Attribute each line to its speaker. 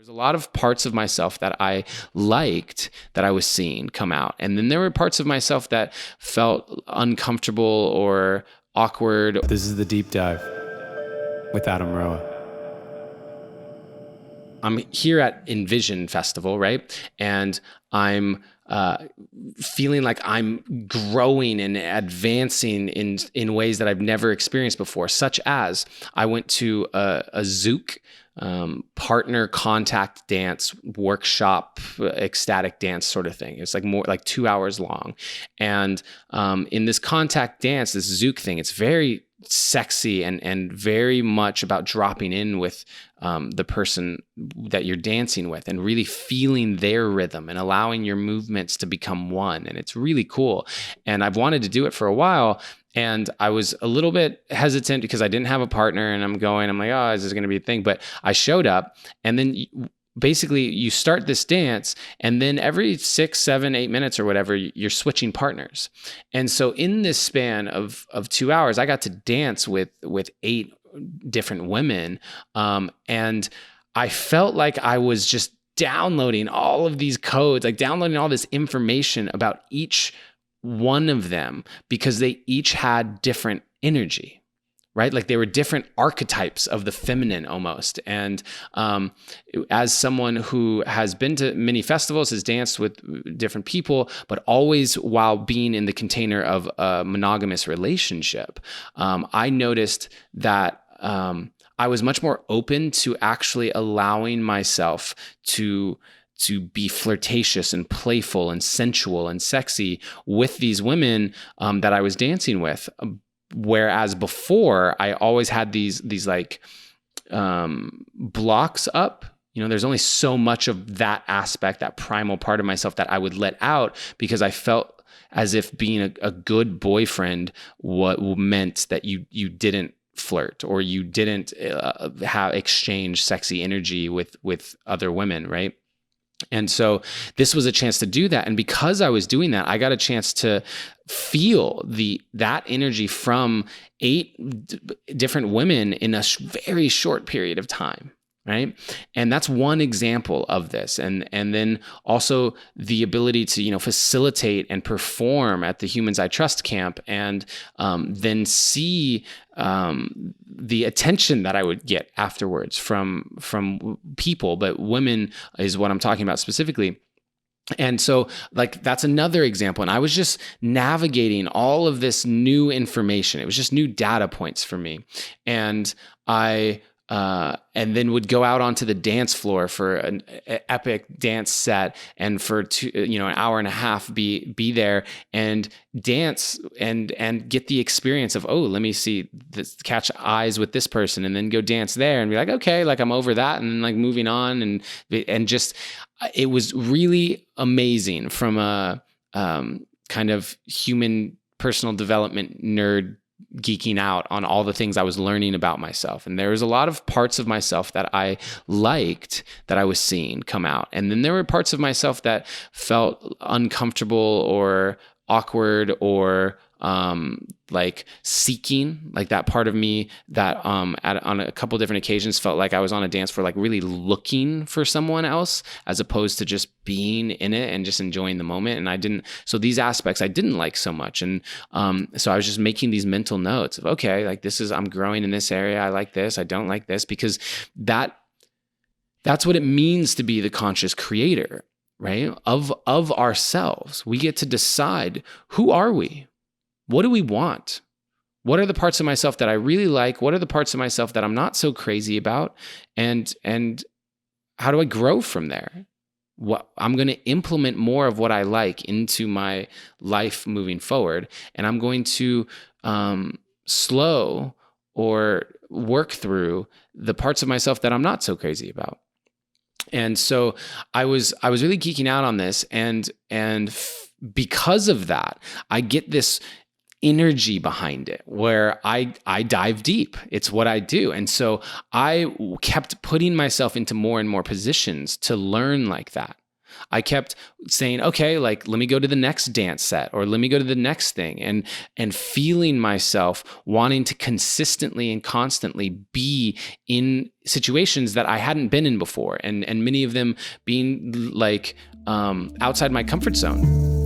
Speaker 1: There's a lot of parts of myself that I liked that I was seeing come out. And then there were parts of myself that felt uncomfortable or awkward.
Speaker 2: This is the Deep Dive with Adam Roa.
Speaker 1: I'm here at Envision Festival, right? And I'm feeling like I'm growing and advancing in ways that I've never experienced before, such as I went to a Zouk partner contact dance workshop, ecstatic dance sort of thing. It's like more like 2 hours long. And in this contact dance, this Zouk thing, it's very sexy and very much about dropping in with the person that you're dancing with and really feeling their rhythm and allowing your movements to become one. And it's really cool. And I've wanted to do it for a while. And I was a little bit hesitant because I didn't have a partner, and I'm like, oh, is this going to be a thing? But I showed up, and then basically you start this dance, and then every 6, 7, 8 minutes or whatever, you're switching partners. And so in this span of 2 hours, I got to dance with 8 different women. And I felt like I was just downloading all of these codes, like downloading all this information about each one of them, because they each had different energy, right? Like they were different archetypes of the feminine almost. And as someone who has been to many festivals, has danced with different people, but always while being in the container of a monogamous relationship, I noticed that I was much more open to actually allowing myself to be flirtatious and playful and sensual and sexy with these women that I was dancing with. Whereas before, I always had these like blocks up. You know, there's only so much of that aspect, that primal part of myself that I would let out, because I felt as if being a good boyfriend meant that you didn't flirt or you didn't exchange sexy energy with other women, right? And so this was a chance to do that. And because I was doing that, I got a chance to feel that energy from 8 different women in a very short period of time. Right. And that's one example of this. And then also the ability to, facilitate and perform at the Humans I Trust camp, and then see the attention that I would get afterwards from people, but women is what I'm talking about specifically. And so like, that's another example. And I was just navigating all of this new information. It was just new data points for me. And and then would go out onto the dance floor for an epic dance set, and for an hour and a half be there and dance and get the experience of, oh, let me see this, catch eyes with this person, and then go dance there and be like, okay, like I'm over that, and like moving on, and just, it was really amazing from a kind of human personal development nerd geeking out on all the things I was learning about myself. And there was a lot of parts of myself that I liked that I was seeing come out. And then there were parts of myself that felt uncomfortable or awkward or like seeking, like that part of me that on a couple different occasions felt like I was on a dance floor, like really looking for someone else as opposed to just being in it and just enjoying the moment. And so these aspects I didn't like so much. And so I was just making these mental notes of, okay, like I'm growing in this area. I like this. I don't like this, because that's what it means to be the conscious creator, right? Of ourselves. We get to decide, who are we? What do we want? What are the parts of myself that I really like? What are the parts of myself that I'm not so crazy about? And how do I grow from there? I'm going to implement more of what I like into my life moving forward. And I'm going to slow or work through the parts of myself that I'm not so crazy about. And so I was really geeking out on this, and because of that, I get this energy behind it where I dive deep. It's what I do. And so I kept putting myself into more and more positions to learn like that. I kept saying, okay, like, let me go to the next dance set, or let me go to the next thing, and feeling myself wanting to consistently and constantly be in situations that I hadn't been in before, and many of them being like outside my comfort zone.